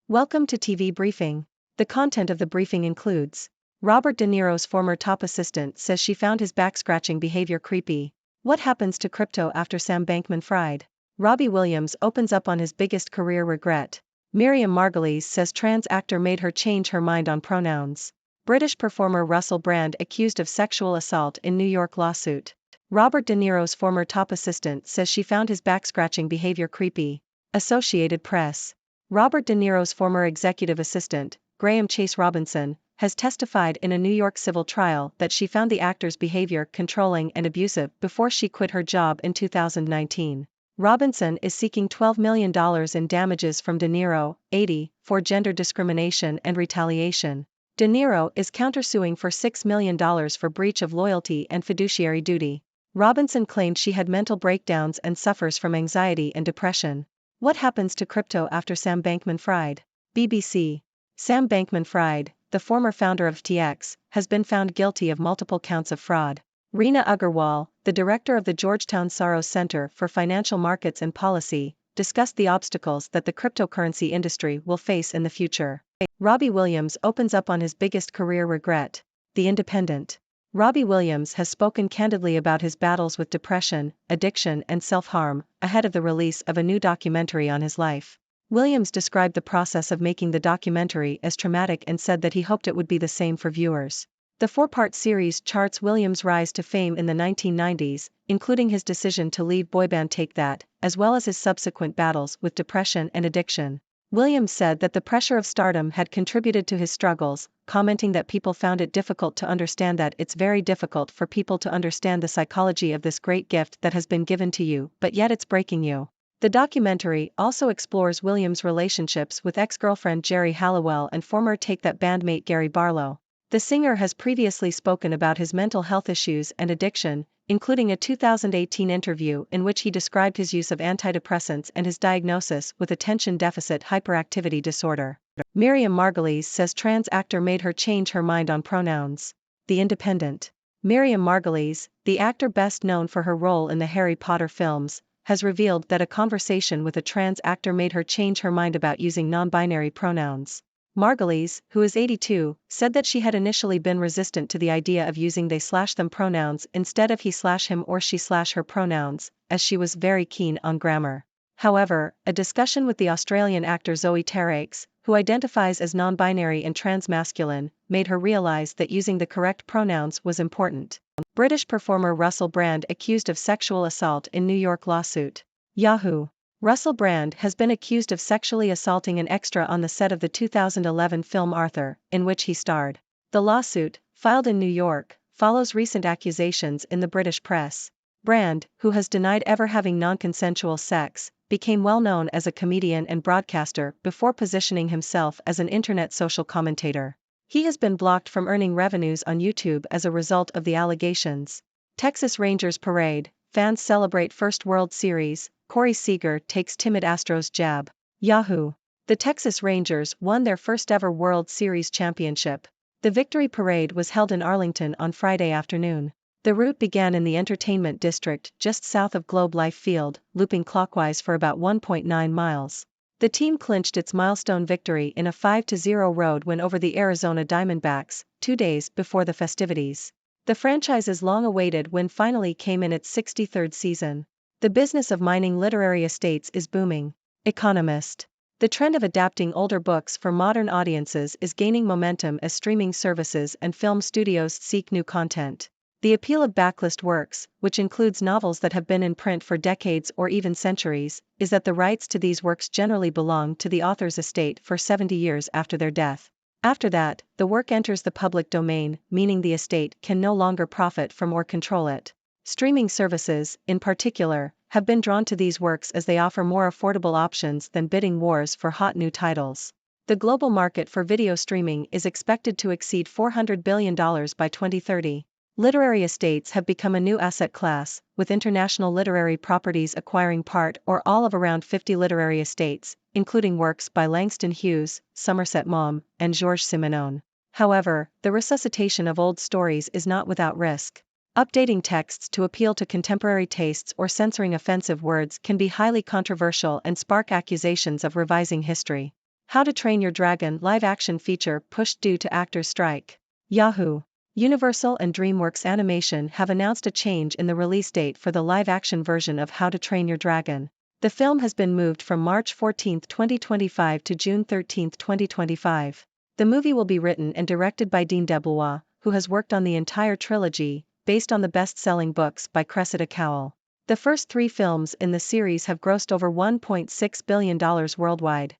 Welcome to TV Briefing. The content of the briefing includes: Robert De Niro's former top assistant says she found his back-scratching behavior creepy. What happens to crypto after Sam Bankman-Fried? Robbie Williams opens up on his biggest career regret. Miriam Margolyes says trans actor made her change her mind on pronouns. British performer Russell Brand accused of sexual assault in New York lawsuit. Robert De Niro's former top assistant says she found his back-scratching behavior creepy. Associated Press. Robert De Niro's former executive assistant, Graham Chase Robinson, has testified in a New York civil trial that she found the actor's behavior controlling and abusive before she quit her job in 2019. Robinson is seeking $12 million in damages from De Niro, 80, for gender discrimination and retaliation. De Niro is countersuing for $6 million for breach of loyalty and fiduciary duty. Robinson claimed she had mental breakdowns and suffers from anxiety and depression. What happens to crypto after Sam Bankman-Fried? BBC. Sam Bankman-Fried, the former founder of FTX, has been found guilty of multiple counts of fraud. Reena Agarwal, the director of the Georgetown Soros Center for Financial Markets and Policy, discussed the obstacles that the cryptocurrency industry will face in the future. Robbie Williams opens up on his biggest career regret. The Independent. Robbie Williams has spoken candidly about his battles with depression, addiction and self-harm, ahead of the release of a new documentary on his life. Williams described the process of making the documentary as traumatic and said that he hoped it would be the same for viewers. The four-part series charts Williams' rise to fame in the 1990s, including his decision to leave boyband Take That, as well as his subsequent battles with depression and addiction. Williams said that the pressure of stardom had contributed to his struggles, commenting that people found it difficult to understand that it's very difficult for people to understand the psychology of this great gift that has been given to you, but yet it's breaking you. The documentary also explores Williams' relationships with ex-girlfriend Jerry Halliwell and former Take That bandmate Gary Barlow. The singer has previously spoken about his mental health issues and addiction, including a 2018 interview in which he described his use of antidepressants and his diagnosis with attention deficit hyperactivity disorder. Miriam Margolyes says trans actor made her change her mind on pronouns. The Independent. Miriam Margolyes, the actor best known for her role in the Harry Potter films, has revealed that a conversation with a trans actor made her change her mind about using non-binary pronouns. Margolyes, who is 82, said that she had initially been resistant to the idea of using they/them pronouns instead of he/him or she/her pronouns, as she was very keen on grammar. However, a discussion with the Australian actor Zoe Terrakes, who identifies as non-binary and transmasculine, made her realize that using the correct pronouns was important. British performer Russell Brand accused of sexual assault in New York lawsuit. Yahoo! Russell Brand has been accused of sexually assaulting an extra on the set of the 2011 film Arthur, in which he starred. The lawsuit, filed in New York, follows recent accusations in the British press. Brand, who has denied ever having non-consensual sex, became well known as a comedian and broadcaster before positioning himself as an internet social commentator. He has been blocked from earning revenues on YouTube as a result of the allegations. Texas Rangers parade, fans celebrate first World Series, Corey Seager takes timid Astros jab. Yahoo! The Texas Rangers won their first ever World Series championship. The victory parade was held in Arlington on Friday afternoon. The route began in the entertainment district just south of Globe Life Field, looping clockwise for about 1.9 miles. The team clinched its milestone victory in a 5-0 road win over the Arizona Diamondbacks, 2 days before the festivities. The franchise's long-awaited win finally came in its 63rd season. The business of mining literary estates is booming. Economist. The trend of adapting older books for modern audiences is gaining momentum as streaming services and film studios seek new content. The appeal of backlist works, which includes novels that have been in print for decades or even centuries, is that the rights to these works generally belong to the author's estate for 70 years after their death. After that, the work enters the public domain, meaning the estate can no longer profit from or control it. Streaming services, in particular, have been drawn to these works as they offer more affordable options than bidding wars for hot new titles. The global market for video streaming is expected to exceed $400 billion by 2030. Literary estates have become a new asset class, with international literary properties acquiring part or all of around 50 literary estates, including works by Langston Hughes, Somerset Maugham, and Georges Simenon. However, the resuscitation of old stories is not without risk. Updating texts to appeal to contemporary tastes or censoring offensive words can be highly controversial and spark accusations of revising history. How to Train Your Dragon live-action feature pushed due to actors' strike. Yahoo! Universal and DreamWorks Animation have announced a change in the release date for the live-action version of How to Train Your Dragon. The film has been moved from March 14, 2025 to June 13, 2025. The movie will be written and directed by Dean DeBlois, who has worked on the entire trilogy, based on the best-selling books by Cressida Cowell. The first 3 films in the series have grossed over $1.6 billion worldwide.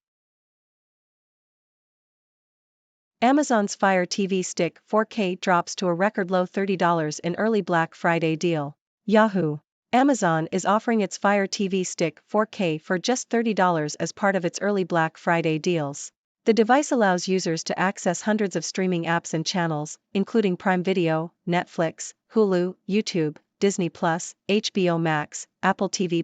Amazon's Fire TV Stick 4K drops to a record low $30 in early Black Friday deal. Yahoo! Amazon is offering its Fire TV Stick 4K for just $30 as part of its early Black Friday deals. The device allows users to access hundreds of streaming apps and channels, including Prime Video, Netflix, Hulu, YouTube, Disney+, HBO Max, Apple TV+,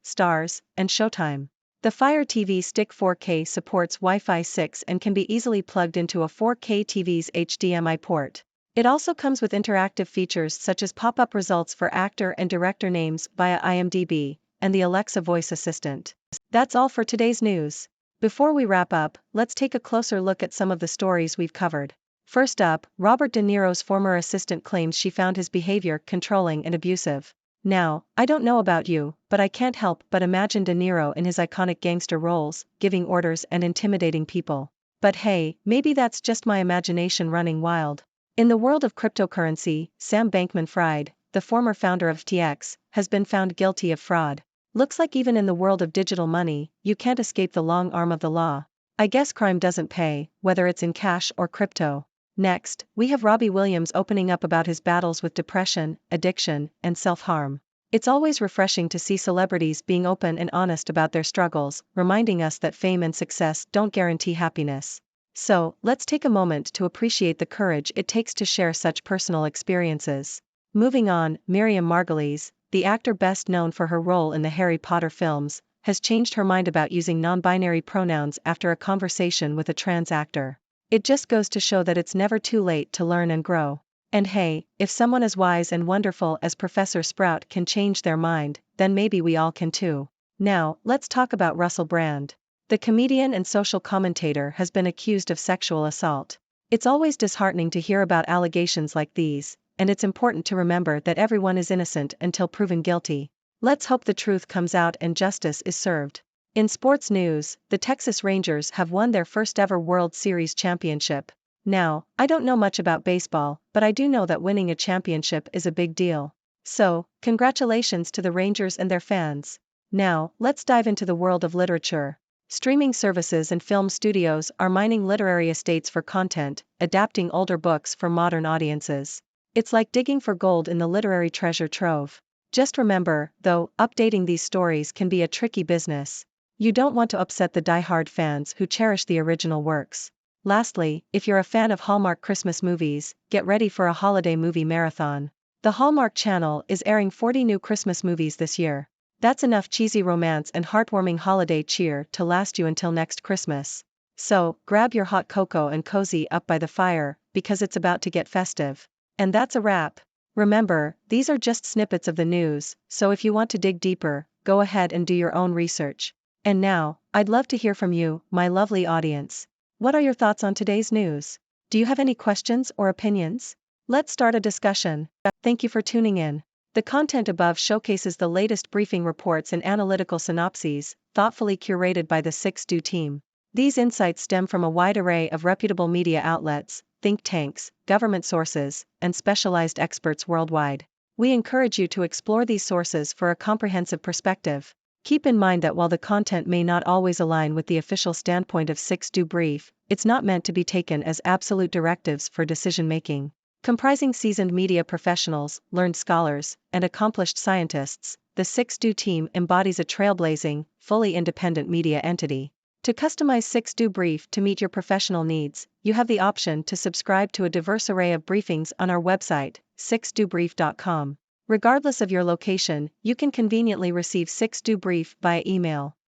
Starz, and Showtime. The Fire TV Stick 4K supports Wi-Fi 6 and can be easily plugged into a 4K TV's HDMI port. It also comes with interactive features such as pop-up results for actor and director names via IMDb, and the Alexa voice assistant. That's all for today's news. Before we wrap up, let's take a closer look at some of the stories we've covered. First up, Robert De Niro's former assistant claims she found his behavior controlling and abusive. Now, I don't know about you, but I can't help but imagine De Niro in his iconic gangster roles, giving orders and intimidating people. But hey, maybe that's just my imagination running wild. In the world of cryptocurrency, Sam Bankman-Fried, the former founder of FTX, has been found guilty of fraud. Looks like even in the world of digital money, you can't escape the long arm of the law. I guess crime doesn't pay, whether it's in cash or crypto. Next, we have Robbie Williams opening up about his battles with depression, addiction, and self-harm. It's always refreshing to see celebrities being open and honest about their struggles, reminding us that fame and success don't guarantee happiness. So, let's take a moment to appreciate the courage it takes to share such personal experiences. Moving on, Miriam Margolyes, the actor best known for her role in the Harry Potter films, has changed her mind about using non-binary pronouns after a conversation with a trans actor. It just goes to show that it's never too late to learn and grow. And hey, if someone as wise and wonderful as Professor Sprout can change their mind, then maybe we all can too. Now, let's talk about Russell Brand. The comedian and social commentator has been accused of sexual assault. It's always disheartening to hear about allegations like these, and it's important to remember that everyone is innocent until proven guilty. Let's hope the truth comes out and justice is served. In sports news, the Texas Rangers have won their first ever World Series championship. Now, I don't know much about baseball, but I do know that winning a championship is a big deal. So, congratulations to the Rangers and their fans. Now, let's dive into the world of literature. Streaming services and film studios are mining literary estates for content, adapting older books for modern audiences. It's like digging for gold in the literary treasure trove. Just remember, though, updating these stories can be a tricky business. You don't want to upset the die-hard fans who cherish the original works. Lastly, if you're a fan of Hallmark Christmas movies, get ready for a holiday movie marathon. The Hallmark Channel is airing 40 new Christmas movies this year. That's enough cheesy romance and heartwarming holiday cheer to last you until next Christmas. So, grab your hot cocoa and cozy up by the fire, because it's about to get festive. And that's a wrap. Remember, these are just snippets of the news, so if you want to dig deeper, go ahead and do your own research. And now, I'd love to hear from you, my lovely audience. What are your thoughts on today's news? Do you have any questions or opinions? Let's start a discussion. Thank you for tuning in. The content above showcases the latest briefing reports and analytical synopses, thoughtfully curated by the 6Do team. These insights stem from a wide array of reputable media outlets, think tanks, government sources, and specialized experts worldwide. We encourage you to explore these sources for a comprehensive perspective. Keep in mind that while the content may not always align with the official standpoint of 6Do Brief, it's not meant to be taken as absolute directives for decision-making. Comprising seasoned media professionals, learned scholars, and accomplished scientists, the 6Do team embodies a trailblazing, fully independent media entity. To customize 6Do Brief to meet your professional needs, you have the option to subscribe to a diverse array of briefings on our website, 6dobrief.com. Regardless of your location, you can conveniently receive 6Do Brief via email.